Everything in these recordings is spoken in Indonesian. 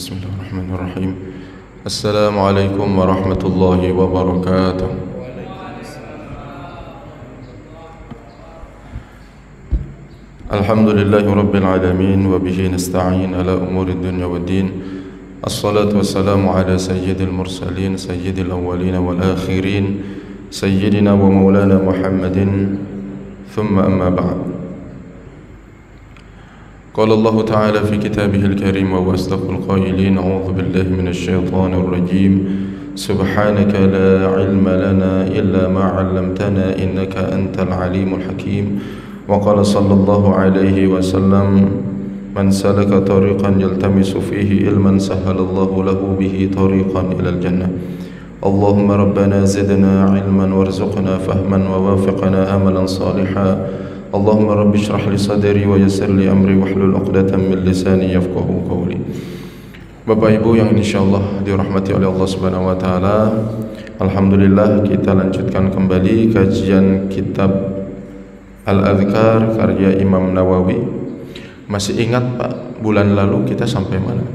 Bismillahirrahmanirrahim. Assalamualaikum warahmatullahi wabarakatuh. Alhamdulillahi rabbil alamin wa bihi nasta'in ala umuri dunya waddin. Assalatu wassalamu ala sayyidil mursalin sayyidil awwalin wal akhirin sayyidina wa maulana Muhammadin thumma amma ba'd. قال الله تعالى في كتابه الكريم وهو أصدق القائلين أعوذ بالله من الشيطان الرجيم سبحانك لا علم لنا إلا ما علمتنا إنك أنت العليم الحكيم وقال صلى الله عليه وسلم من سلك طريقا يلتمس فيه علما سهل الله له به طريقا إلى الجنة اللهم ربنا زدنا علما وارزقنا فهما ووافقنا عملا صالحا Allahumma rabbi shrah li sadri wa yassir li amri wahlul 'uqdatam min lisani yafqahu qawli. Bapak Ibu yang insyaallah dirahmati oleh Allah Subhanahu wa taala, alhamdulillah kita lanjutkan kembali kajian kitab Al-Adhkar karya Imam Nawawi. Masih ingat Pak, bulan lalu kita sampai mana?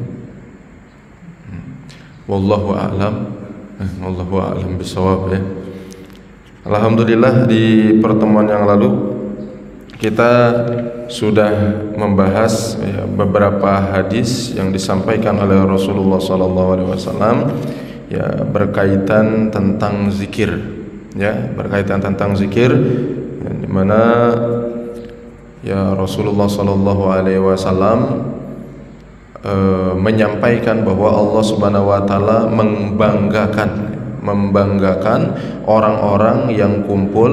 Wallahu a'lam. Wallahu a'lam bisawab ya. Alhamdulillah di pertemuan yang lalu kita sudah membahas beberapa hadis yang disampaikan oleh Rasulullah SAW ya, berkaitan tentang zikir ya, berkaitan tentang zikir yang dimana ya Rasulullah SAW menyampaikan bahwa Allah Subhanahu wa taala membanggakan orang-orang yang kumpul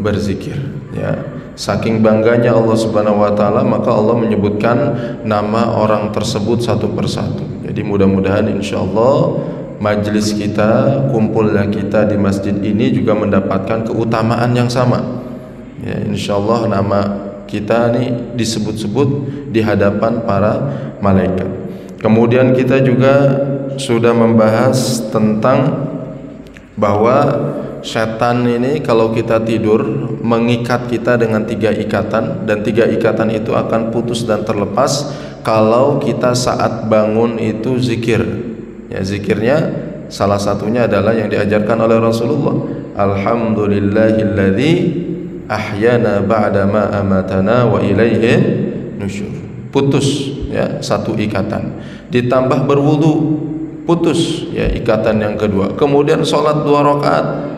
berzikir ya. Saking bangganya Allah Subhanahu wa taala, maka Allah menyebutkan nama orang tersebut satu persatu. Jadi mudah-mudahan insyaallah majelis kita, kumpulnya kita di masjid ini juga mendapatkan keutamaan yang sama. Ya, insyaallah nama kita nih disebut-sebut di hadapan para malaikat. Kemudian kita juga sudah membahas tentang bahwa setan ini kalau kita tidur mengikat kita dengan 3 ikatan, dan 3 ikatan itu akan putus dan terlepas kalau kita saat bangun itu zikir ya. Zikirnya salah satunya adalah yang diajarkan oleh Rasulullah, alhamdulillahilladzi ahyana ba'da ma amatana wa ilaihin nusyur. Putus ya 1 ikatan, ditambah berwudu putus ya ikatan yang kedua, kemudian sholat 2 rakaat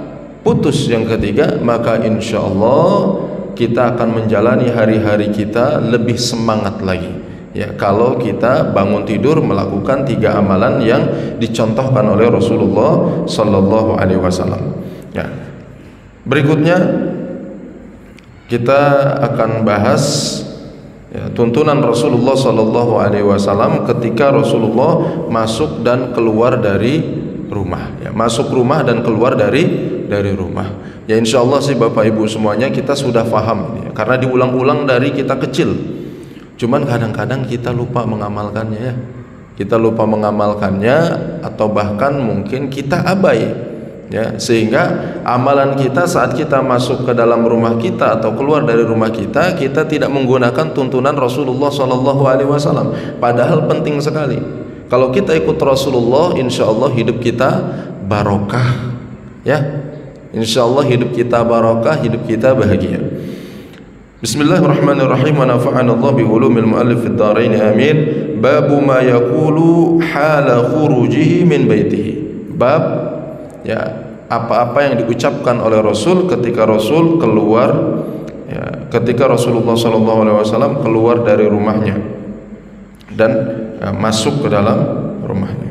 putus yang ketiga, maka insya Allah kita akan menjalani hari-hari kita lebih semangat lagi ya, kalau kita bangun tidur melakukan 3 amalan yang dicontohkan oleh Rasulullah Sallallahu Alaihi Wasallam ya. Berikutnya kita akan bahas ya, tuntunan Rasulullah Sallallahu Alaihi Wasallam ketika Rasulullah masuk dan keluar dari rumah ya, masuk rumah dan keluar dari rumah ya. Insya Allah sih Bapak Ibu semuanya kita sudah paham ya, karena diulang-ulang dari kita kecil. Cuman kadang-kadang kita lupa mengamalkannya ya, kita lupa mengamalkannya atau bahkan mungkin kita abai ya, sehingga amalan kita saat kita masuk ke dalam rumah kita atau keluar dari rumah kita, kita tidak menggunakan tuntunan Rasulullah SAW. Padahal penting sekali. Kalau kita ikut Rasulullah, insya Allah hidup kita barokah ya. Insya Allah hidup kita barokah, hidup kita bahagia. Bismillahirrahmanirrahim. Wa nafa'ana Allah bi ulumil muallif fid dharain amin. Babu ma yaqulu hala khurujihi min baitihi. Bab ya, apa-apa yang diucapkan oleh Rasul ketika Rasul keluar ya, ketika Rasulullah SAW keluar dari rumahnya dan masuk ke dalam rumahnya.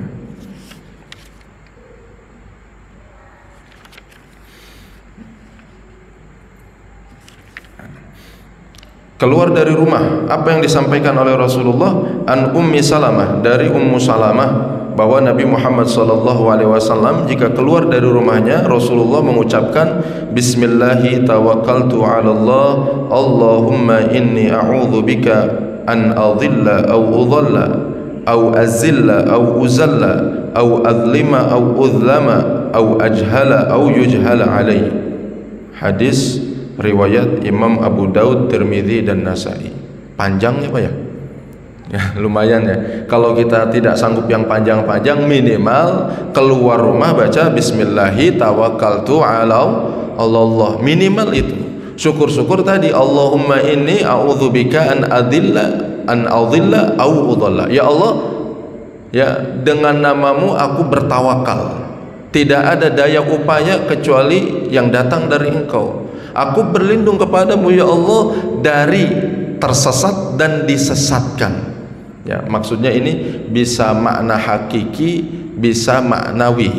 Keluar dari rumah, apa yang disampaikan oleh Rasulullah? An Ummi Salamah, dari Ummu Salamah, bahwa Nabi Muhammad SAW jika keluar dari rumahnya Rasulullah mengucapkan Bismillahi tawakkaltu ala Allah, Allahumma inni a'udhu bika an adhilla aw udhalla aw azilla aw uzalla aw adlima aw udhlama aw ajhala aw yujhala alai. Hadis riwayat Imam Abu Daud, Tirmidzi dan Nasai. Panjang ya Pak ya? Ya, lumayan ya. Kalau kita tidak sanggup yang panjang-panjang, minimal keluar rumah baca bismillahi tawakkaltu ala Allah. Minimal itu. Syukur-syukur tadi, Allahumma inni a'udzubika an adilla au udalla. Ya Allah, ya dengan namamu aku bertawakal. Tidak ada daya upaya kecuali yang datang dari Engkau. Aku berlindung kepadamu ya Allah dari tersesat dan disesatkan. Ya, maksudnya ini bisa makna hakiki, bisa maknawi.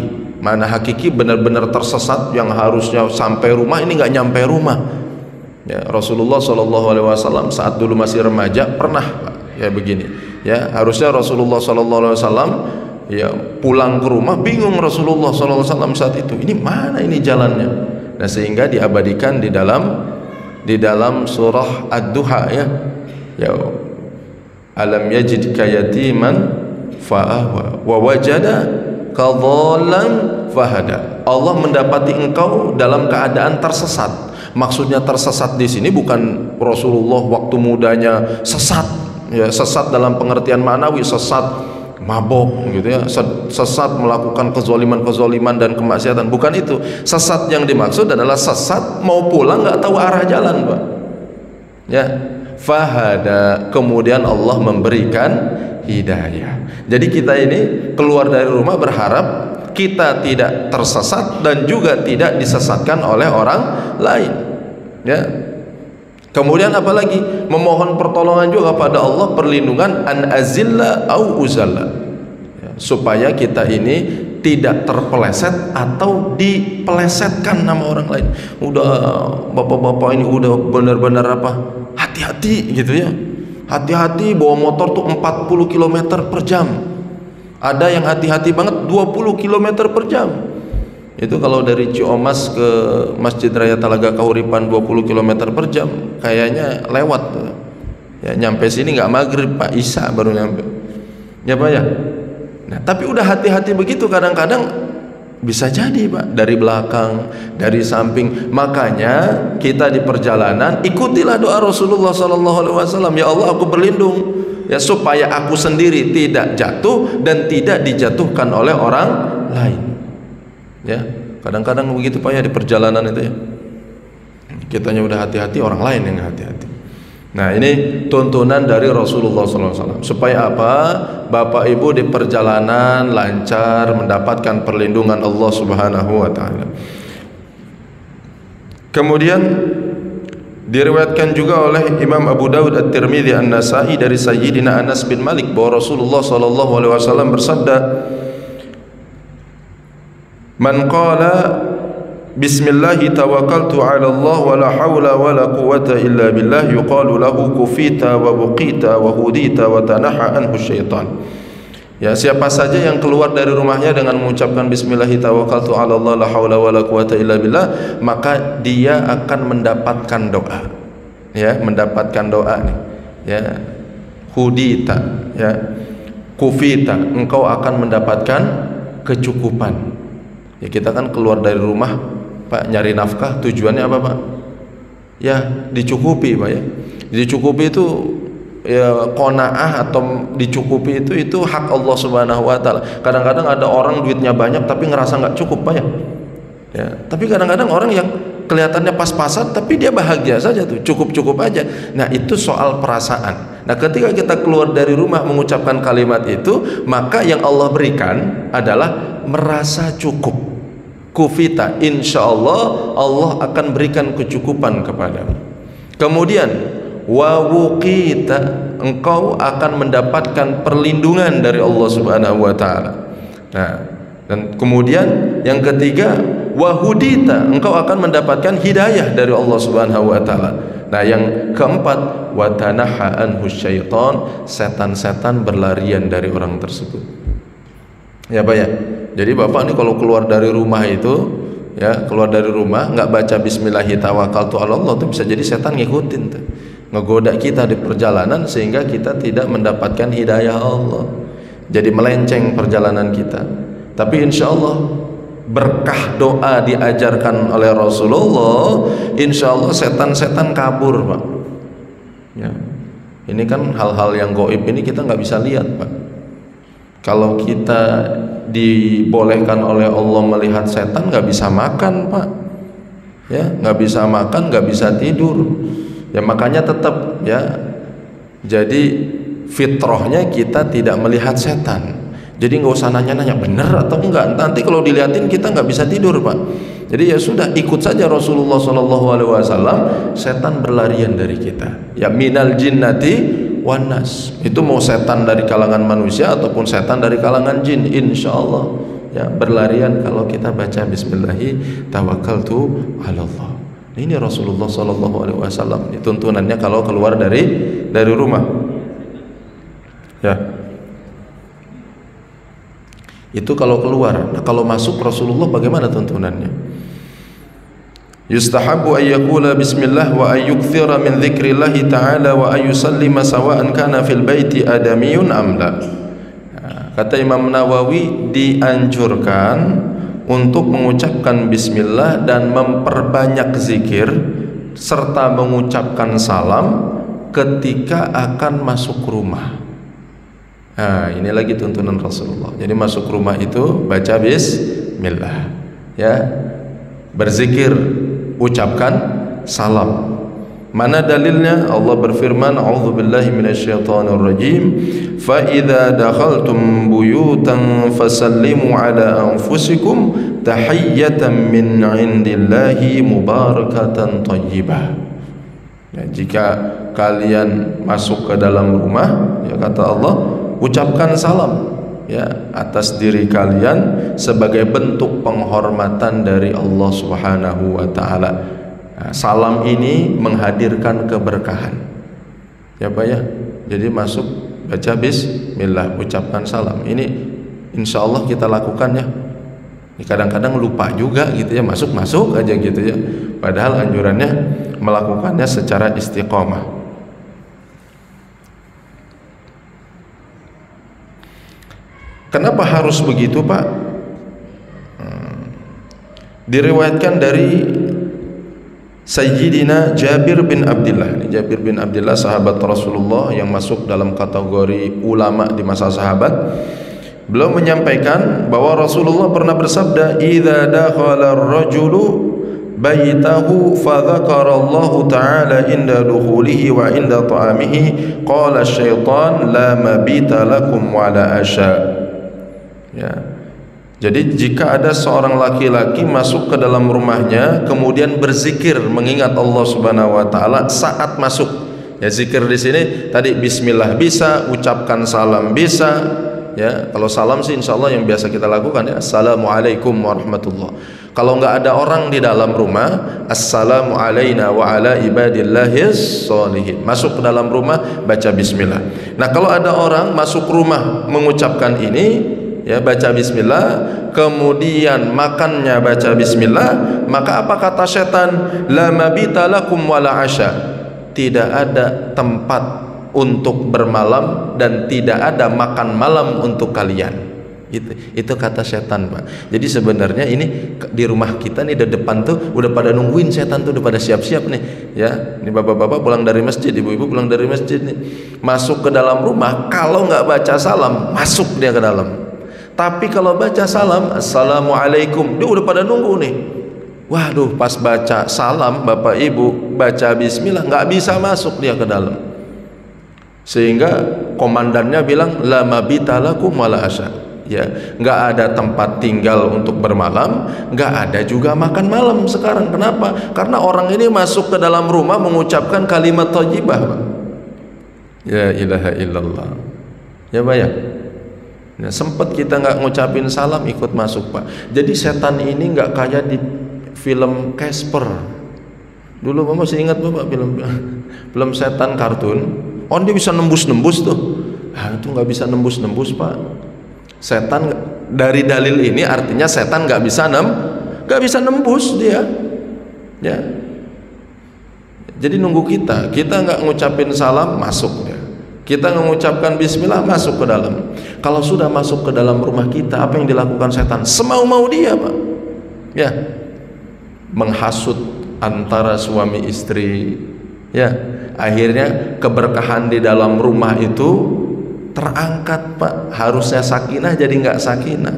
Makna hakiki benar-benar tersesat yang harusnya sampai rumah, ini nggak nyampe rumah. Ya, Rasulullah SAW saat dulu masih remaja pernah ya begini. Ya, harusnya Rasulullah SAW ya pulang ke rumah, bingung Rasulullah SAW saat itu. Ini mana ini jalannya? Nah, sehingga diabadikan di dalam surah Ad-Duha ya. Ya, alam yajidka yatiman fa'awa wa wajada kadhalan fahada. Allah mendapati engkau dalam keadaan tersesat. Maksudnya tersesat di sini bukan Rasulullah waktu mudanya sesat, ya sesat dalam pengertian manawi, sesat mabok gitu ya, sesat melakukan kezaliman dan kemaksiatan, bukan itu. Sesat yang dimaksud adalah sesat mau pulang nggak tahu arah jalan, Pak. Ya, fahada, kemudian Allah memberikan hidayah. Jadi kita ini keluar dari rumah berharap kita tidak tersesat dan juga tidak disesatkan oleh orang lain. Ya. Kemudian apalagi memohon pertolongan juga pada Allah, perlindungan an azilla au uzalla. Ya, supaya kita ini tidak terpeleset atau dipelesetkan nama orang lain. Udah bapak-bapak ini udah benar-benar apa? Hati-hati gitu ya. Hati-hati bawa motor tuh 40 km per jam. Ada yang hati-hati banget 20 km per jam. Itu kalau dari Ciomas ke Masjid Raya Talaga Kahuripan 20 km per jam kayaknya lewat. Ya, nyampe sini nggak maghrib Pak, Isya baru nyampe. Ya Pak ya. Nah, tapi udah hati-hati begitu kadang-kadang bisa jadi Pak, dari belakang, dari samping. Makanya kita di perjalanan ikutilah doa Rasulullah SAW. Ya Allah, aku berlindung ya supaya aku sendiri tidak jatuh dan tidak dijatuhkan oleh orang lain. Ya, kadang-kadang begitu Pak ya di perjalanan itu ya. Kitanya udah hati-hati, orang lain yang hati-hati. Nah, ini tuntunan dari Rasulullah SAW. Supaya apa? Bapak Ibu di perjalanan lancar, mendapatkan perlindungan Allah Subhanahu wa Ta'ala. Kemudian diriwayatkan juga oleh Imam Abu Dawud, At-Tirmidzi, An-Nasa'i dari Sayyidina Anas bin Malik bahwa Rasulullah SAW bersabda, "Man qala Bismillahi tawakkaltu ala Allah wa la hawla wa la quwwata illa billah yuqalu lahu kufita wa buqita wa hudita wa tanaha anhu syaitan." Ya, siapa saja yang keluar dari rumahnya dengan mengucapkan Bismillahi tawakkaltu ala Allah la hawla wa la quwwata illa billah, maka dia akan mendapatkan doa. Ya, mendapatkan doa nih. Ya. Hudita, ya. Kufita, engkau akan mendapatkan kecukupan. Ya, kita kan keluar dari rumah Pak, nyari nafkah, tujuannya apa Pak? Ya dicukupi Pak ya. Dicukupi itu ya qanaah atau dicukupi itu hak Allah Subhanahu wa Ta'ala. Kadang-kadang ada orang duitnya banyak tapi ngerasa nggak cukup Pak ya. Ya, tapi kadang-kadang orang yang kelihatannya pas-pasan tapi dia bahagia saja tuh, cukup-cukup aja. Nah, itu soal perasaan. Nah, ketika kita keluar dari rumah mengucapkan kalimat itu, maka yang Allah berikan adalah merasa cukup. Kufita, insya Allah Allah akan berikan kecukupan kepadamu. Kemudian wawukita, engkau akan mendapatkan perlindungan dari Allah Subhanahu wa Ta'ala. Nah, dan kemudian yang ketiga wahudita, engkau akan mendapatkan hidayah dari Allah Subhanahu wa Ta'ala. Nah, yang keempat watanaha anhu syaitan, setan-setan berlarian dari orang tersebut. Ya Pak ya. Jadi Bapak ini kalau keluar dari rumah itu, ya keluar dari rumah nggak baca Bismillahi tawakkaltu ala Allah, itu bisa jadi setan ngikutin tuh, ngegoda kita di perjalanan sehingga kita tidak mendapatkan hidayah Allah. Jadi melenceng perjalanan kita. Tapi insya Allah berkah doa diajarkan oleh Rasulullah, insya Allah setan-setan kabur Pak. Ya. Ini kan hal-hal yang gaib ini kita nggak bisa lihat, Pak. Kalau kita dibolehkan oleh Allah melihat setan, nggak bisa makan, Pak. Ya, nggak bisa makan, nggak bisa tidur. Ya makanya tetap ya. Jadi fitrahnya kita tidak melihat setan. Jadi nggak usah nanya-nanya bener atau enggak. Nanti kalau dilihatin kita nggak bisa tidur, Pak. Jadi ya sudah, ikut saja Rasulullah SAW. Setan berlarian dari kita. Ya minal jinnati wan nas. Itu mau setan dari kalangan manusia ataupun setan dari kalangan jin, insya Allah ya berlarian kalau kita baca Bismillahi tawakkaltu 'alallah. Ini Rasulullah SAW. Ini tuntunannya kalau keluar dari rumah. Ya. Itu kalau keluar. Nah, kalau masuk Rasulullah bagaimana tuntunannya? Yustahabu an yaqula bismillah wa ay yukthira min dzikrillah ta'ala wa ay yusallima sawa'an kana fil baiti adamiyun am la. Kata Imam Nawawi, dianjurkan untuk mengucapkan bismillah dan memperbanyak zikir serta mengucapkan salam ketika akan masuk rumah. Nah, ini lagi tuntunan Rasulullah. Jadi masuk rumah itu baca bismillah, ya, berzikir, ucapkan salam. Mana dalilnya? Allah berfirman, a'udzubillahi minasyaitonirrajim, fa idza dakhaltum buyutan fasallimu ala anfusikum tahiyyatan min indillahi mubarakatan thayyibah. Ya, jika kalian masuk ke dalam rumah, ya kata Allah, ucapkan salam ya atas diri kalian sebagai bentuk penghormatan dari Allah Subhanahu wa taala. Nah, salam ini menghadirkan keberkahan. Ya Pak ya. Jadi masuk baca bismillah, ucapkan salam. Ini insya Allah kita lakukan ya. Kadang-kadang lupa juga gitu ya, masuk aja gitu ya. Padahal anjurannya melakukannya secara istiqomah. Kenapa harus begitu, Pak? Diriwayatkan dari Sayyidina Jabir bin Abdullah. Jabir bin Abdullah sahabat Rasulullah yang masuk dalam kategori ulama di masa sahabat. Beliau menyampaikan bahwa Rasulullah pernah bersabda, "Idza dakhala ar-rajulu baitahu fa dzakara Allah ta'ala inda dukhulihi wa inda ta'amihi qala asy-syaitan la mabita lakum wa la asya." Ya. Jadi jika ada seorang laki-laki masuk ke dalam rumahnya kemudian berzikir mengingat Allah Subhanahu wa taala saat masuk. Ya, zikir di sini tadi bismillah bisa, ucapkan salam bisa. Ya, kalau salam sih insyaallah yang biasa kita lakukan ya, assalamualaikum warahmatullah. Kalau nggak ada orang di dalam rumah, assalamu alaina wa ala ibadillahis sholihin. Masuk ke dalam rumah baca bismillah. Nah, kalau ada orang masuk rumah mengucapkan ini, ya baca bismillah, kemudian makannya baca bismillah, maka apa kata setan? La mabita lakum wala asya. Tidak ada tempat untuk bermalam dan tidak ada makan malam untuk kalian. Itu kata setan, Pak. Jadi sebenarnya ini di rumah kita nih di depan tuh udah pada nungguin setan tuh, udah pada siap-siap nih. Ya, ini bapak-bapak pulang dari masjid, ibu-ibu pulang dari masjid nih. Masuk ke dalam rumah, kalau nggak baca salam, masuk dia ke dalam. Tapi kalau baca salam, assalamualaikum, dia udah pada nunggu nih. Waduh, pas baca salam, bapak ibu baca bismillah, nggak bisa masuk dia ke dalam. Sehingga komandannya bilang, la mabita lakum wala asya. Ya, nggak ada tempat tinggal untuk bermalam, nggak ada juga makan malam sekarang. Kenapa? Karena orang ini masuk ke dalam rumah mengucapkan kalimat thayyibah. Ya ilaha illallah. Ya Pak ya. Nah, sempat kita nggak ngucapin salam ikut masuk, Pak. Jadi setan ini nggak kayak di film Casper. Dulu Bapak masih ingat Bapak film setan kartun. Oh, dia bisa nembus-nembus tuh. Nah, itu nggak bisa nembus-nembus, Pak. Setan dari dalil ini artinya setan nggak bisa nembus dia. Ya. Jadi nunggu kita nggak ngucapin salam masuk dia. Kita mengucapkan bismillah masuk ke dalam. Kalau sudah masuk ke dalam rumah kita, apa yang dilakukan setan? Semau-mau dia, Pak. Ya. Menghasut antara suami istri, ya, Akhirnya keberkahan di dalam rumah itu terangkat, Pak. Harusnya sakinah jadi nggak sakinah.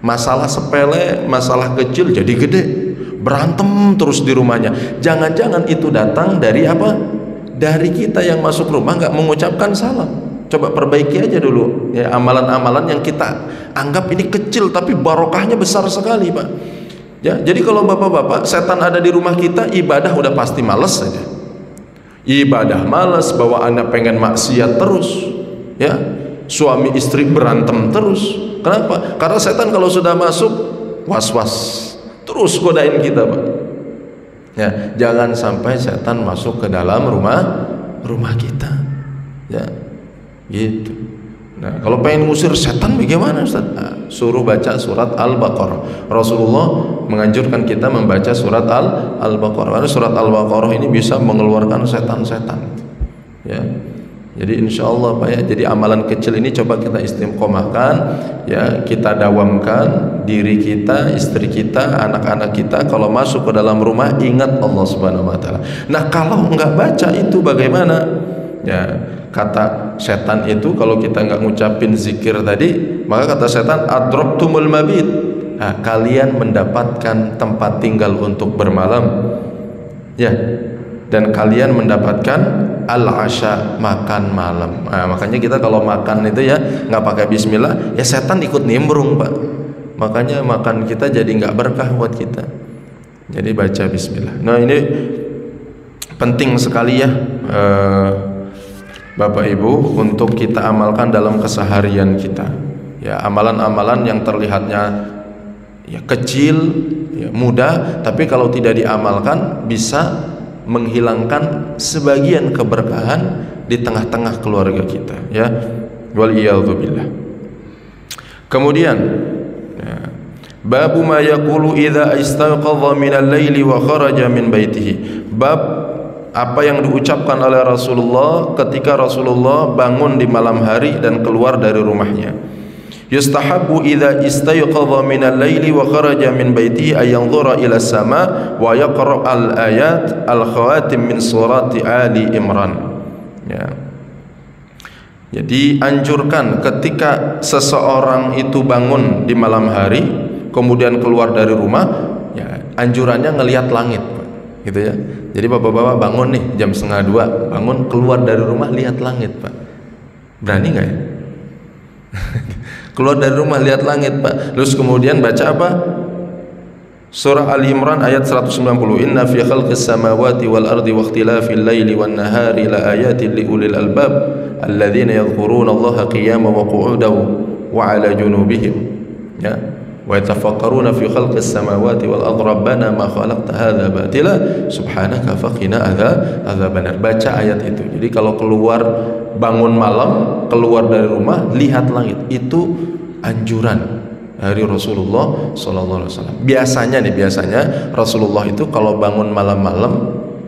Masalah sepele, masalah kecil jadi gede. Berantem terus di rumahnya. Jangan-jangan itu datang dari apa? Dari kita yang masuk rumah nggak mengucapkan salam. Coba perbaiki aja dulu ya, amalan-amalan yang kita anggap ini kecil tapi barokahnya besar sekali, Pak. Ya, jadi kalau bapak-bapak setan ada di rumah kita, ibadah udah pasti males saja. Ibadah males, bawaannya pengen maksiat terus. Ya, suami istri berantem terus. Kenapa? Karena setan kalau sudah masuk was-was, terus godain kita, Pak. Ya, jangan sampai setan masuk ke dalam rumah kita. Ya, gitu. Nah, kalau pengen ngusir setan bagaimana, Ustaz? Nah, suruh baca surat Al-Baqarah. Rasulullah menganjurkan kita membaca surat Al-Baqarah. Karena surat Al-Baqarah ini bisa mengeluarkan setan-setan. Ya. Jadi insya Allah, Pak ya, jadi amalan kecil ini coba kita istiqomahkan, ya, kita dawamkan diri kita, istri kita, anak-anak kita. Kalau masuk ke dalam rumah ingat Allah Subhanahu Wa Taala. Nah, kalau nggak baca itu bagaimana? Ya, kata setan itu kalau kita nggak ngucapin zikir tadi, maka kata setan adrobtumul mabit. Nah, kalian mendapatkan tempat tinggal untuk bermalam, ya, dan kalian mendapatkan al-asya, makan malam. Nah, makanya kita kalau makan itu ya nggak pakai bismillah, ya setan ikut nimbrung, Pak. Makanya makan kita jadi nggak berkah buat kita. Jadi baca bismillah. Nah, ini penting sekali ya, Bapak Ibu, untuk kita amalkan dalam keseharian kita. Ya, amalan-amalan yang terlihatnya ya kecil, ya mudah, tapi kalau tidak diamalkan bisa menghilangkan sebagian keberkahan di tengah-tengah keluarga kita, ya. Waliyadzubillah. Kemudian ya, babu ma yaqulu idza istayqadha min al-laili wa kharaja min baitihi. Bab apa yang diucapkan oleh Rasulullah ketika Rasulullah bangun di malam hari dan keluar dari rumahnya. Yustahabbu idza istayqadha min al-laili wa kharaja min baitihi ay yanzura ila as-sama wa yaqra al-ayat al-khawatim min surati Ali Imran. Ya. Jadi anjurkan ketika seseorang itu bangun di malam hari kemudian keluar dari rumah, ya, anjurannya ngelihat langit, Pak. Gitu ya. Jadi bapak-bapak bangun nih jam 1:30, bangun keluar dari rumah lihat langit, Pak. Berani nggak ya? Keluar dari rumah lihat langit, Pak. Terus kemudian baca apa? Surah Ali Imran ayat 190. Inna fi khalqis samawati wal ardi wa ikhtilafil laili wan nahari la ayatin li ulil albab alladzina yadhkuruna Allaha qiyaman wa qu'udan wa 'ala junubihim. Ya. Wa yatafakkaruna fi khalqis samawati wal ardi rabbana ma khalaqta hadza batila subhanaka faqina adzabannar. Baca ayat itu. Jadi kalau keluar bangun malam, keluar dari rumah, lihat langit. Itu anjuran dari Rasulullah sallallahu alaihi wasallam. Biasanya Rasulullah itu kalau bangun malam-malam,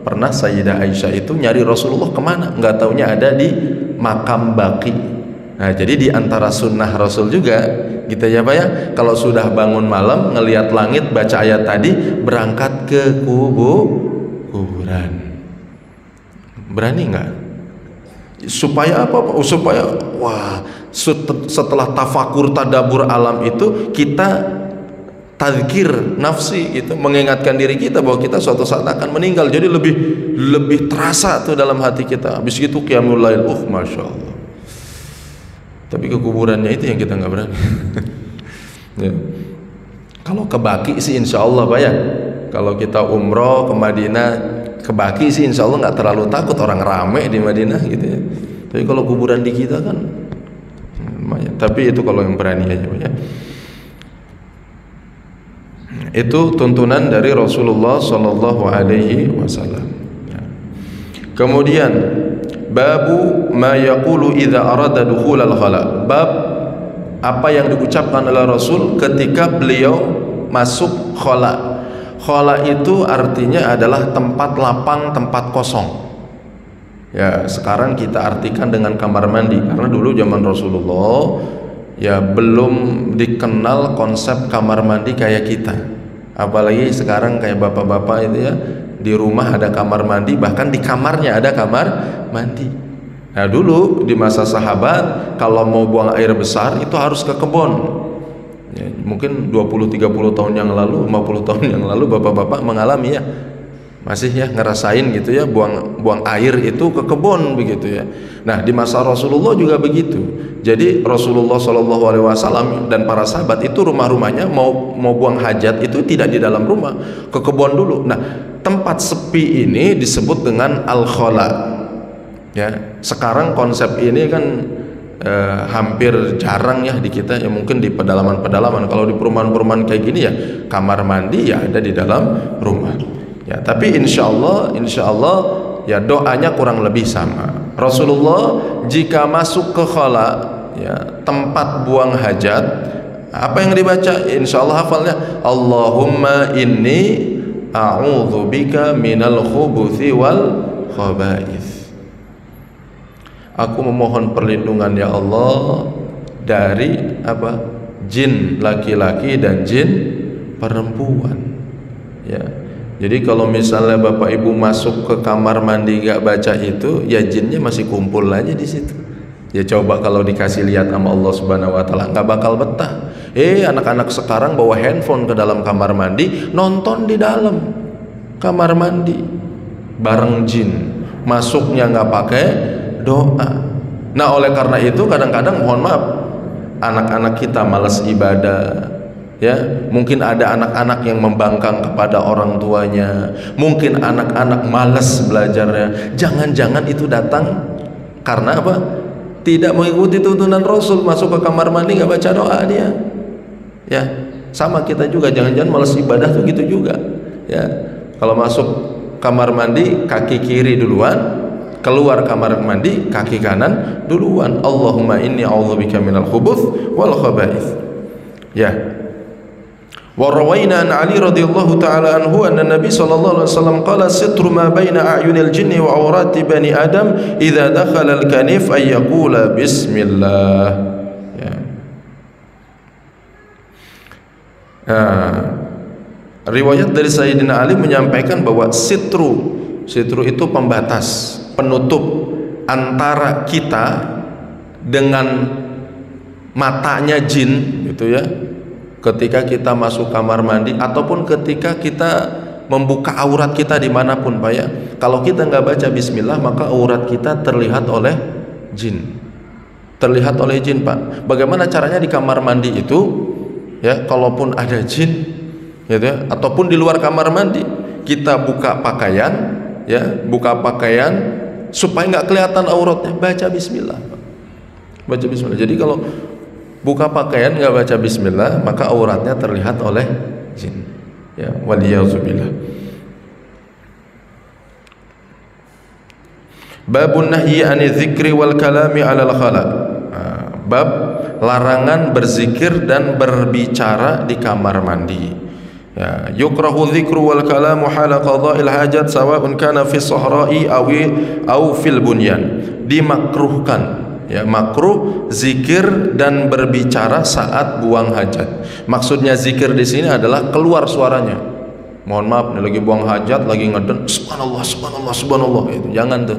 pernah Sayyidah Aisyah itu nyari Rasulullah kemana? Nggak taunya ada di makam Baqi. Nah, jadi di antara sunnah Rasul juga gitu ya, Pak ya. Kalau sudah bangun malam, ngelihat langit, baca ayat tadi, berangkat ke kuburan. Berani nggak? Supaya apa? Supaya wah, setelah tafakur tadabur alam itu kita tadzkir nafsi, itu mengingatkan diri kita bahwa kita suatu saat akan meninggal. Jadi lebih terasa tuh dalam hati kita. Habis itu qiyamul lail, masya Allah. Tapi ke kuburannya itu yang kita nggak berani. Ya. Kalau ke Baqi sih insya Allah, Pak ya. Kalau kita umroh ke Madinah, ke Baqi sih insya Allah nggak terlalu takut, orang rame di Madinah gitu ya. Tapi kalau kuburan di kita kan lumayan. Tapi itu kalau yang berani aja, Pak ya. Itu tuntunan dari Rasulullah Sallallahu Alaihi Wasallam. Kemudian babu ma yaqulu idza arada dukhul al-khala. Bab apa yang diucapkan oleh Rasul ketika beliau masuk khala. Khala itu artinya adalah tempat lapang, tempat kosong. Ya, sekarang kita artikan dengan kamar mandi, karena dulu zaman Rasulullah ya belum dikenal konsep kamar mandi kayak kita. Apalagi sekarang kayak bapak-bapak itu ya, di rumah ada kamar mandi, bahkan di kamarnya ada kamar mandi. Nah dulu di masa sahabat kalau mau buang air besar itu harus ke kebun. Ya, mungkin 20-30 tahun yang lalu, 50 tahun yang lalu bapak-bapak mengalami ya, masih ya ngerasain gitu ya, buang air itu ke kebun begitu ya. Nah di masa Rasulullah juga begitu. Jadi Rasulullah SAW dan para sahabat itu rumah-rumahnya mau buang hajat itu tidak di dalam rumah, ke kebun dulu. Nah tempat sepi ini disebut dengan al-khala. Ya sekarang konsep ini kan hampir jarang ya di kita ya, mungkin di pedalaman-pedalaman. Kalau di perumahan-perumahan kayak gini ya kamar mandi ya ada di dalam rumah. Ya, tapi insya Allah ya doanya kurang lebih sama. Rasulullah jika masuk ke khala, ya, tempat buang hajat, apa yang dibaca? Insya Allah hafalnya, Allahumma inni a'udzubika minal khubuthi wal khaba'ith. Aku memohon perlindungan ya Allah dari apa? Jin laki-laki dan jin perempuan. Ya. Jadi kalau misalnya bapak ibu masuk ke kamar mandi gak baca itu, ya jinnya masih kumpul aja di situ. Ya coba kalau dikasih lihat sama Allah Subhanahu Wa Taala, nggak bakal betah. Anak-anak sekarang bawa handphone ke dalam kamar mandi, nonton di dalam kamar mandi, bareng jin. Masuknya nggak pakai doa. Nah oleh karena itu kadang-kadang mohon maaf, anak-anak kita malas ibadah. Ya, mungkin ada anak-anak yang membangkang kepada orang tuanya, mungkin anak-anak malas belajarnya. Jangan-jangan itu datang karena apa? Tidak mengikuti tuntunan Rasul, masuk ke kamar mandi nggak baca doa dia. Ya, sama kita juga, jangan-jangan malas ibadah tuh gitu juga. Ya, kalau masuk kamar mandi kaki kiri duluan, keluar kamar mandi kaki kanan duluan. Allahumma inni a'udzubika minal khubuth wal khaba'ith. Ya. Wa rawaina an Ali radhiyallahu ta'ala anhu anna Nabi sallallahu alaihi wasallam qala sitru ma baina a'yunil jinni wa awrati bani Adam idza dakhala al-kanif ay yaqula bismillah. Ya. Riwayat dari Sayyidina Ali menyampaikan bahwa sitru itu pembatas, penutup antara kita dengan matanya jin gitu ya. Ketika kita masuk kamar mandi ataupun ketika kita membuka aurat kita dimanapun Pak ya, kalau kita nggak baca bismillah maka aurat kita terlihat oleh jin, Pak. Bagaimana caranya di kamar mandi itu ya, kalaupun ada jin gitu ya, ataupun di luar kamar mandi kita buka pakaian ya, supaya nggak kelihatan auratnya, baca bismillah, baca bismillah. Jadi kalau buka pakaian nggak baca bismillah maka auratnya terlihat oleh jin ya, waliyauzubillah. Babun nahyi ani dzikri wal kalami alal khala. Bab larangan berzikir dan berbicara di kamar mandi ya. Yukrahu dzikru wal kalamu hala qada'il hajat sawa'un kana fi sahra'i aw fil bunyan. Dimakruhkan ya, makruh zikir dan berbicara saat buang hajat. Maksudnya zikir di sini adalah keluar suaranya. Mohon maaf, nih lagi buang hajat, lagi ngeden, subhanallah, subhanallah, subhanallah, itu jangan tuh.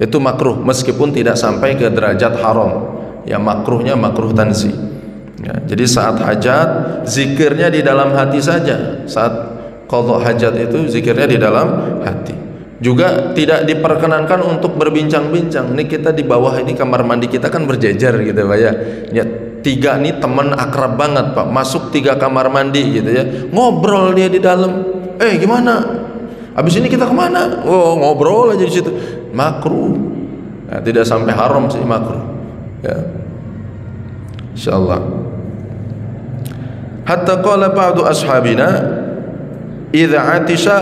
Itu makruh, meskipun tidak sampai ke derajat haram. Ya makruhnya makruh tanzi. Ya, jadi saat hajat zikirnya di dalam hati saja. Saat qadha hajat itu zikirnya di dalam hati. Juga tidak diperkenankan untuk berbincang-bincang. Ini kita di bawah ini kamar mandi kita kan berjejer gitu Pak ya. Ya 3 nih teman akrab banget Pak. Masuk 3 kamar mandi gitu ya. Ngobrol dia di dalam. Gimana? Habis ini kita kemana? Oh ngobrol aja di situ. Makruh. Nah, tidak sampai haram sih, makruh. Ya. Insyaallah. Hatta qala ba'du ashabina idza atisha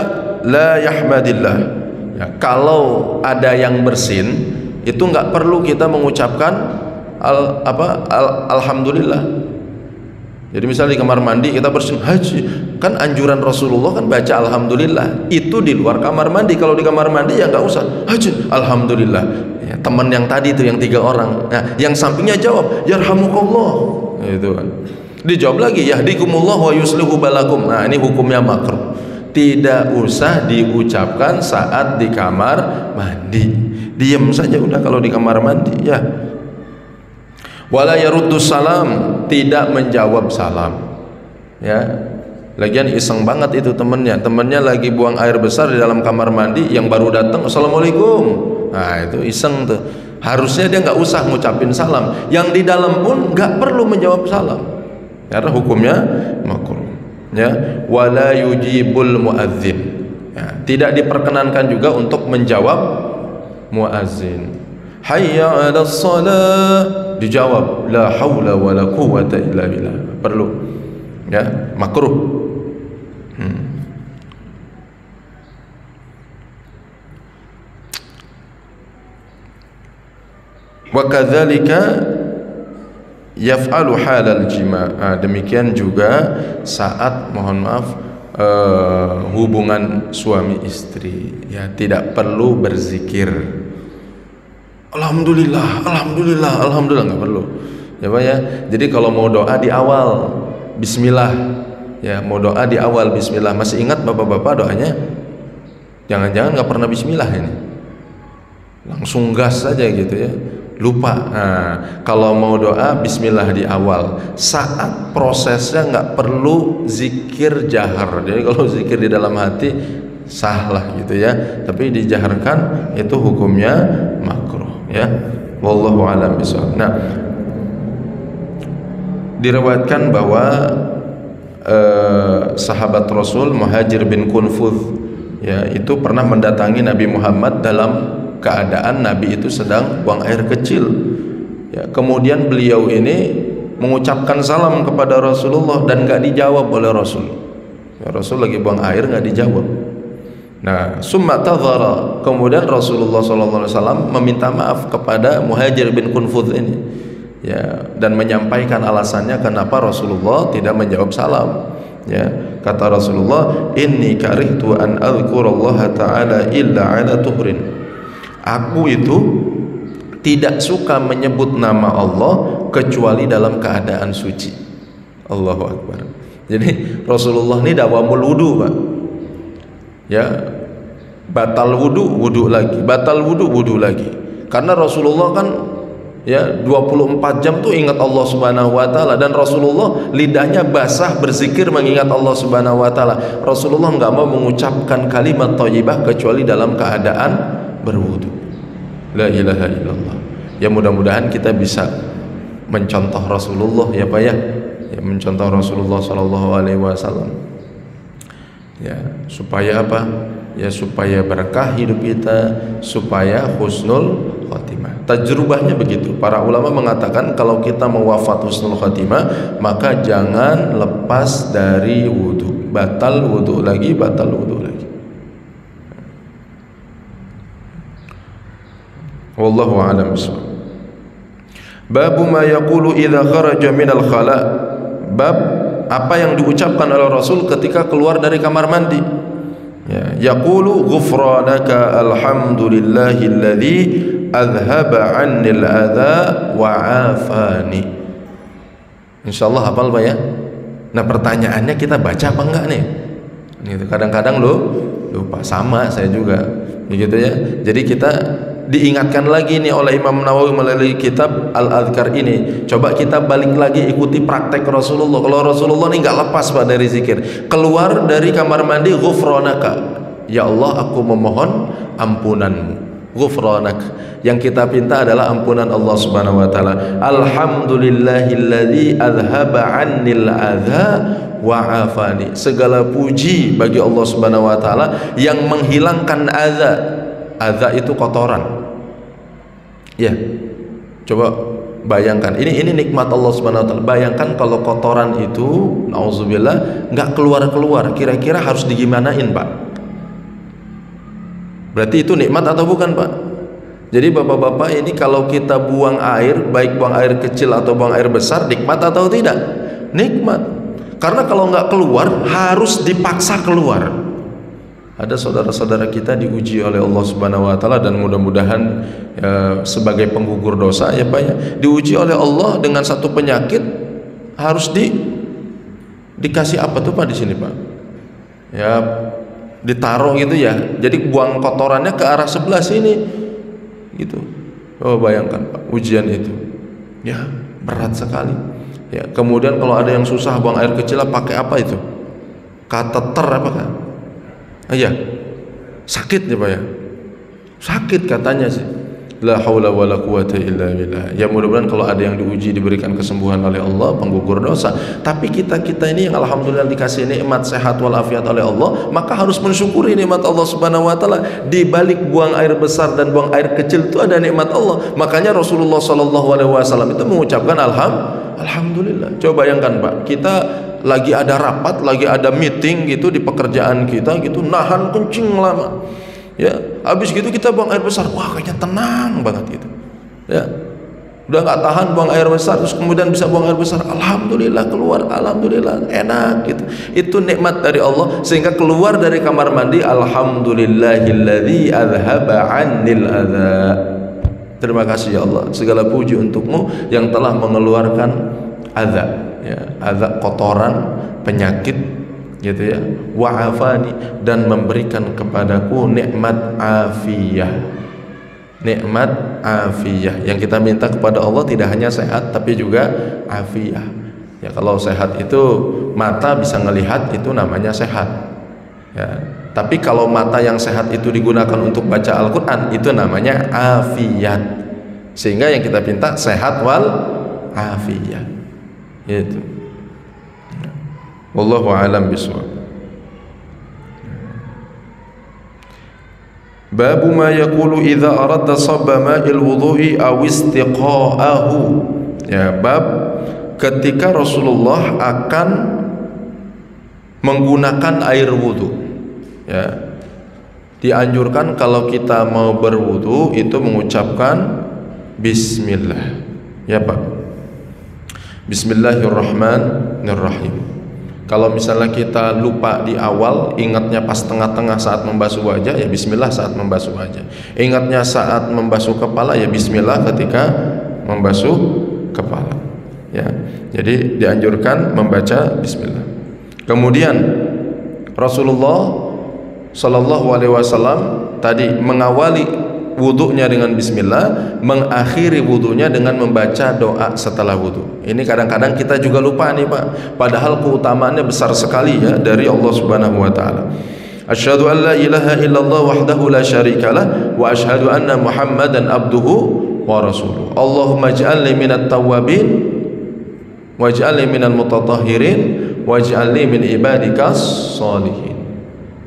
la yahmadillah. Ya, kalau ada yang bersin itu nggak perlu kita mengucapkan alhamdulillah. Jadi misalnya di kamar mandi kita bersin haji, kan anjuran Rasulullah kan baca alhamdulillah. Itu di luar kamar mandi. Kalau di kamar mandi ya nggak usah haji alhamdulillah. Ya, teman yang tadi itu yang 3 orang. Nah, yang sampingnya jawab yarhamukallah. Itu kan. Dijawab lagi yahdikumullah wa yuslihu balakum. Nah, ini hukumnya makruh. tidak usah diucapkan saat di kamar mandi. Diam saja udah kalau di kamar mandi ya. Wala yaruddus salam, tidak menjawab salam. Ya. Lagian iseng banget itu temennya lagi buang air besar di dalam kamar mandi, yang baru datang assalamualaikum. Nah itu iseng tuh. Harusnya dia nggak usah ngucapin salam. Yang di dalam pun nggak perlu menjawab salam, karena hukumnya makruh. Ya, wala yujibul muadzin. Ya, tidak diperkenankan juga untuk menjawab muadzin. Hayya 'alas shalah, dijawab la haula wala quwwata illa billah. Perlu. Ya, makruh. Wa kadzalika yaf'alu halal jima'. Demikian juga saat hubungan suami istri, ya tidak perlu berzikir alhamdulillah alhamdulillah alhamdulillah, nggak perlu ya Pak ya. Jadi kalau mau doa di awal bismillah, ya mau doa di awal bismillah. Masih ingat bapak-bapak doanya? Jangan-jangan nggak pernah bismillah ini, langsung gas saja gitu ya, lupa. Nah, kalau mau doa bismillah di awal. Saat prosesnya nggak perlu zikir jahar. Jadi kalau zikir di dalam hati sah lah gitu ya, tapi dijaharkan itu hukumnya makruh ya. Wallahu a'lam bishawab. Nah, diriwayatkan bahwa sahabat Rasul Muhajir bin Kunfudz ya itu pernah mendatangi Nabi Muhammad dalam keadaan Nabi itu sedang buang air kecil. Ya, kemudian beliau ini mengucapkan salam kepada Rasulullah dan nggak dijawab oleh Rasul. Ya, Rasul lagi buang air nggak dijawab. Nah, summa tadhara, kemudian Rasulullah SAW meminta maaf kepada Muhajir bin Kunfudz ini, ya, dan menyampaikan alasannya kenapa Rasulullah tidak menjawab salam. Ya, kata Rasulullah, inni karihtu an adzkurallaha ta'ala illa ala tuhrin. Aku itu tidak suka menyebut nama Allah kecuali dalam keadaan suci. Allahu Akbar. Jadi Rasulullah ini dawamul wudu, Pak. Ya, batal wudu, wudu lagi, batal wudu, wudu lagi. Karena Rasulullah kan ya 24 jam tuh ingat Allah Subhanahu wa taala, dan Rasulullah lidahnya basah berzikir mengingat Allah Subhanahu wa taala. Rasulullah enggak mau mengucapkan kalimat thayyibah kecuali dalam keadaan berwudu. La ilaha illallah. Ya mudah-mudahan kita bisa mencontoh Rasulullah ya Pak ya. Ya mencontoh Rasulullah sallallahu alaihi wasallam. Ya, supaya apa? Ya supaya berkah hidup kita, supaya husnul khatimah. Tajrubahnya begitu. Para ulama mengatakan kalau kita mau wafat husnul khatimah, maka jangan lepas dari wudu. Batal wudu lagi, batal wudu lagi. Wallahu a'lam bishawab. Babu ma yaqulu idza kharaja minal khala. Bab apa yang diucapkan oleh Rasul ketika keluar dari kamar mandi. Ya, yaqulu ghufranaka alhamdulillahilladzi adhhaba 'annil adza wa 'afani. Insyaallah hafal Pak ya. Nah, pertanyaannya kita baca apa enggak nih? Ini kadang-kadang lupa, sama saya juga. Begitu ya. Jadi kita diingatkan lagi nih oleh Imam Nawawi melalui kitab Al-Adhkar ini. Coba kita balik lagi ikuti praktek Rasulullah. Kalau Rasulullah ini nggak lepas Pak dari zikir. Keluar dari kamar mandi, ghufranaka, ya Allah aku memohon ampunanmu. Ghufranak, yang kita pinta adalah ampunan Allah Subhanahu wa taala. Alhamdulillahilladzi adhhaba 'annil adza wa 'afani. Segala puji bagi Allah Subhanahu wa taala yang menghilangkan adza. Adza itu kotoran. Ya, coba bayangkan, ini nikmat Allah Subhanahu wa taala. Bayangkan kalau kotoran itu, nauzubillah, nggak keluar-keluar, kira-kira harus digimanain Pak? Berarti itu nikmat atau bukan Pak? Jadi bapak-bapak ini kalau kita buang air, baik buang air kecil atau buang air besar, nikmat atau tidak? Nikmat. Karena kalau nggak keluar, harus dipaksa keluar. Ada saudara-saudara kita diuji oleh Allah Subhanahu wa taala, dan mudah-mudahan sebagai penggugur dosa ya Pak ya, diuji oleh Allah dengan satu penyakit, harus dikasih apa tuh Pak di sini Pak? Ya ditaruh gitu ya, jadi buang kotorannya ke arah sebelah sini gitu. Oh bayangkan Pak, ujian itu ya berat sekali ya. Kemudian kalau ada yang susah buang air kecil, pakai apa itu, kateter apa kan? Iya, sakit ya Pak ya, sakit katanya sih. La haula wala quwata illa billah. Ya mudah-mudahan kalau ada yang diuji diberikan kesembuhan oleh Allah, penggugur dosa. Tapi kita ini yang alhamdulillah dikasih nikmat sehat walafiat oleh Allah, maka harus mensyukuri nikmat Allah Subhanahu wa taala. Di balik buang air besar dan buang air kecil itu ada nikmat Allah. Makanya Rasulullah sallallahu alaihi wasallam itu mengucapkan alhamdulillah. Coba bayangkan Pak, kita lagi ada rapat, lagi ada meeting gitu di pekerjaan kita gitu, nahan kencing lama. Ya, habis gitu kita buang air besar, wah kayaknya tenang banget gitu. Ya, udah nggak tahan buang air besar, terus kemudian bisa buang air besar, alhamdulillah keluar, alhamdulillah enak gitu. Itu nikmat dari Allah, sehingga keluar dari kamar mandi, alhamdulillahilladzi azhaba 'annil adza. Terima kasih ya Allah, segala puji untukmu yang telah mengeluarkan adza, ya, adza kotoran, penyakit gitu ya, wa'afani, dan memberikan kepadaku nikmat afiyah. Nikmat afiyah yang kita minta kepada Allah tidak hanya sehat tapi juga afiyah. Ya kalau sehat itu mata bisa ngelihat, itu namanya sehat. Ya, tapi kalau mata yang sehat itu digunakan untuk baca Al-Qur'an, itu namanya afiyat. Sehingga yang kita minta sehat wal afiyah. Itu. Wallahu a'lam bishawab. Babu ma yaqulu idza aradda sabba ma'il wudhu'i aw istiqa'ahu. Ya, bab ketika Rasulullah akan menggunakan air wudu. Ya. Dianjurkan kalau kita mau berwudu itu mengucapkan bismillah. Ya, Pak. Bismillahirrahmanirrahim. Kalau misalnya kita lupa di awal, ingatnya pas tengah-tengah saat membasuh wajah, ya bismillah saat membasuh wajah. Ingatnya saat membasuh kepala, ya bismillah ketika membasuh kepala. Ya. Jadi dianjurkan membaca bismillah. Kemudian Rasulullah sallallahu alaihi wasallam tadi mengawali wudunya dengan bismillah, mengakhiri wudunya dengan membaca doa setelah wudu. Ini kadang-kadang kita juga lupa nih Pak, padahal keutamaannya besar sekali ya dari Allah Subhanahu wa taala. Asyhadu an la ilaha illallah wahdahu la syarikalah wa asyhadu anna Muhammadan abduhu wa rasuluh. Allahumma ij'alni minat tawwabin waj'alni minal mutatahhirin waj'alni min ibadikas sholihin.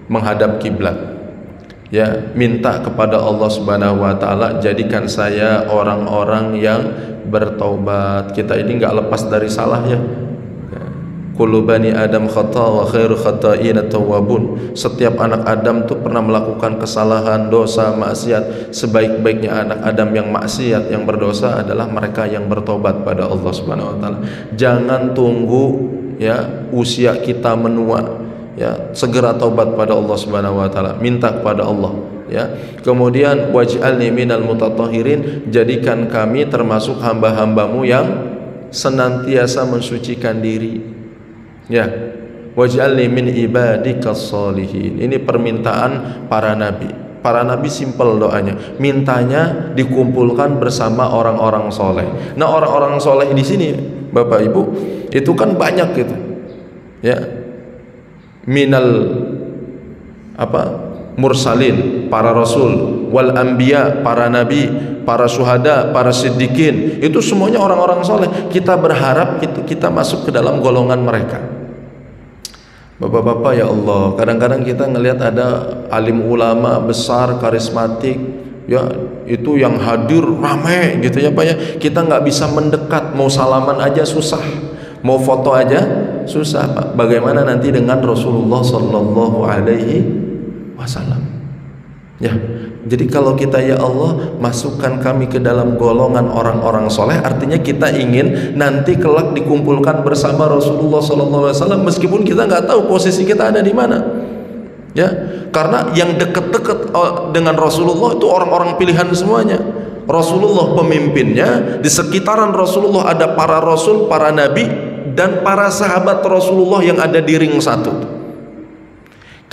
Menghadap kiblat. Ya, minta kepada Allah Subhanahu wa taala, jadikan saya orang-orang yang bertaubat. Kita ini enggak lepas dari salah ya. Kullu bani Adam khata wa khairu khata'in at-tawwabun. Setiap anak Adam tuh pernah melakukan kesalahan, dosa, maksiat. Sebaik-baiknya anak Adam yang maksiat, yang berdosa adalah mereka yang bertobat pada Allah Subhanahu wa taala. Jangan tunggu ya usia kita menua. Ya, segera taubat pada Allah Subhanahu wa taala, minta kepada Allah ya. Kemudian waj'alni minal mutatahhirin, jadikan kami termasuk hamba-hambamu yang senantiasa mensucikan diri. Ya, waj'alni min ibadikas sholihin. Ini permintaan para nabi. Para nabi simpel doanya, mintanya dikumpulkan bersama orang-orang soleh. Nah, orang-orang soleh di sini Bapak Ibu itu kan banyak gitu. Ya, minal mursalin, para rasul, wal anbiya, para nabi, para syuhada, para siddiqin, itu semuanya orang-orang soleh. Kita berharap kita masuk ke dalam golongan mereka. Bapak-bapak ya Allah, kadang-kadang kita ngelihat ada alim ulama besar, karismatik ya, itu yang hadir ramai gitu ya Pak ya, kita nggak bisa mendekat, mau salaman aja susah, mau foto aja susah Pak. Bagaimana nanti dengan Rasulullah sallallahu alaihi wasallam? Ya, jadi kalau kita ya Allah masukkan kami ke dalam golongan orang-orang soleh, artinya kita ingin nanti kelak dikumpulkan bersama Rasulullah sallallahu alaihi wasallam, meskipun kita nggak tahu posisi kita ada di mana. Ya, karena yang dekat-dekat dengan Rasulullah itu orang-orang pilihan semuanya. Rasulullah pemimpinnya, di sekitaran Rasulullah ada para rasul, para nabi, dan para sahabat Rasulullah yang ada di ring satu.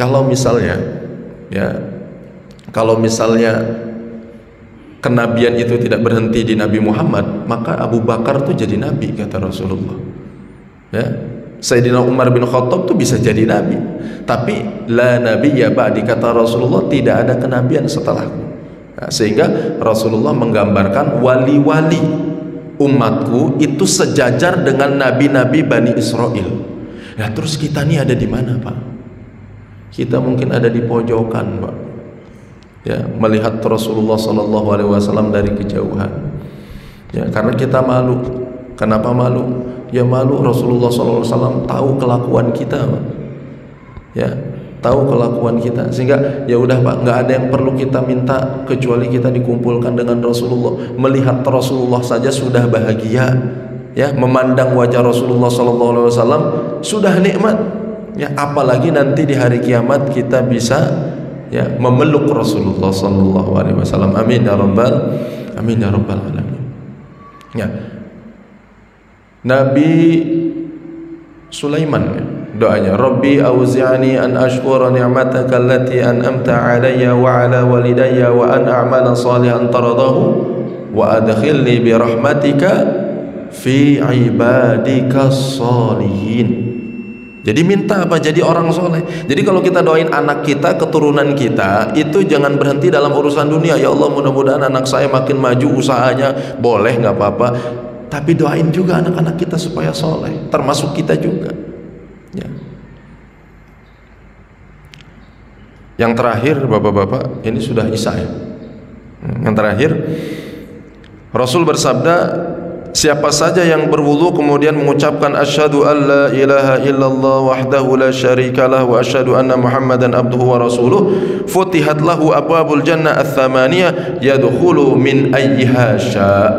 Kalau misalnya kenabian itu tidak berhenti di Nabi Muhammad, maka Abu Bakar tuh jadi nabi, kata Rasulullah. Ya, Sayyidina Umar bin Khattab tuh bisa jadi nabi, tapi la nabiyya ba'di, kata Rasulullah, tidak ada kenabian setelahku. Nah, sehingga Rasulullah menggambarkan wali-wali umatku itu sejajar dengan nabi-nabi Bani Israel. Nah, terus kita nih ada di mana, Pak? Kita mungkin ada di pojokan, Pak. Ya, melihat Rasulullah SAW dari kejauhan. Ya, karena kita malu. Kenapa malu? Ya malu, Rasulullah SAW tahu kelakuan kita, Pak. Ya, tahu kelakuan kita. Sehingga ya udah, Pak, nggak ada yang perlu kita minta kecuali kita dikumpulkan dengan Rasulullah. Melihat Rasulullah saja sudah bahagia. Ya, memandang wajah Rasulullah SAW sudah nikmat. Ya, apalagi nanti di hari kiamat kita bisa ya memeluk Rasulullah sallallahu alaihi wasallam. Amin ya rabbal alamin. Ya. Nabi Sulaiman, doanya, Rabbi auzi'ni an ashkura ni'mataka allati an'amta 'alayya wa 'ala walidayya wa an a'mala salihan taradahu wa adkhilni bi rahmatika fi ibadikas shalihin. Jadi minta apa? Jadi orang soleh. Jadi kalau kita doain anak kita, keturunan kita, itu jangan berhenti dalam urusan dunia. Ya Allah, mudah-mudahan anak saya makin maju usahanya, boleh, nggak apa-apa. Tapi doain juga anak-anak kita supaya soleh, termasuk kita juga. Ya. Yang terakhir, bapak-bapak, ini sudah isya ya. Yang terakhir, Rasul bersabda, siapa saja yang berwudu kemudian mengucapkan asyhadu an la ilaha illallah wahdahu la syarikalah wa asyhadu anna muhammadan abduhu wa rasuluh, futihat lahu abwabul jannah ats-tsamaniyah yadkhulu min ayyiha sya'.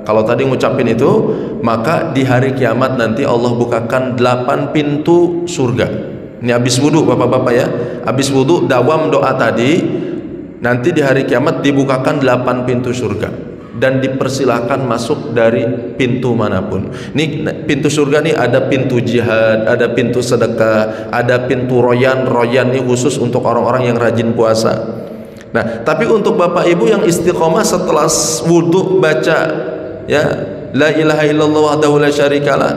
Kalau tadi ngucapin itu, maka di hari kiamat nanti Allah bukakan 8 pintu surga. Ini habis wudu, bapak-bapak ya. Habis wudu dawam doa tadi, nanti di hari kiamat dibukakan 8 pintu surga dan dipersilahkan masuk dari pintu manapun. Ini pintu surga nih, ada pintu jihad, ada pintu sedekah, ada pintu royan. Royan ini khusus untuk orang-orang yang rajin puasa. Nah, tapi untuk bapak ibu yang istiqomah setelah wudhu baca ya la ilaha illallah wahdahu la syarikalah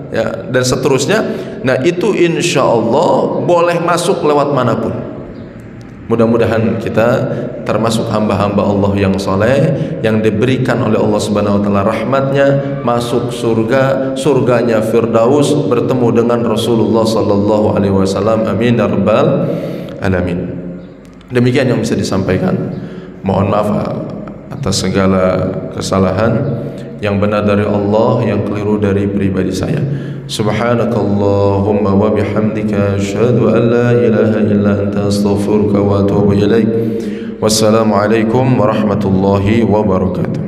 ya dan seterusnya, nah itu insya Allah boleh masuk lewat manapun. Mudah-mudahan kita termasuk hamba-hamba Allah yang soleh, yang diberikan oleh Allah Subhanahu wa taala rahmatnya, masuk surga, surganya Firdaus, bertemu dengan Rasulullah sallallahu alaihi wasallam. Amin ya rabbal alamin. Demikian yang bisa disampaikan. Mohon maaf atas segala kesalahan. Yang benar dari Allah, yang keliru dari pribadi saya. Subhanakallahumma wa bihamdika asyhadu an la ilaha illa anta astaghfiruka wa atubu ilaik. Wassalamu alaikum warahmatullahi wabarakatuh.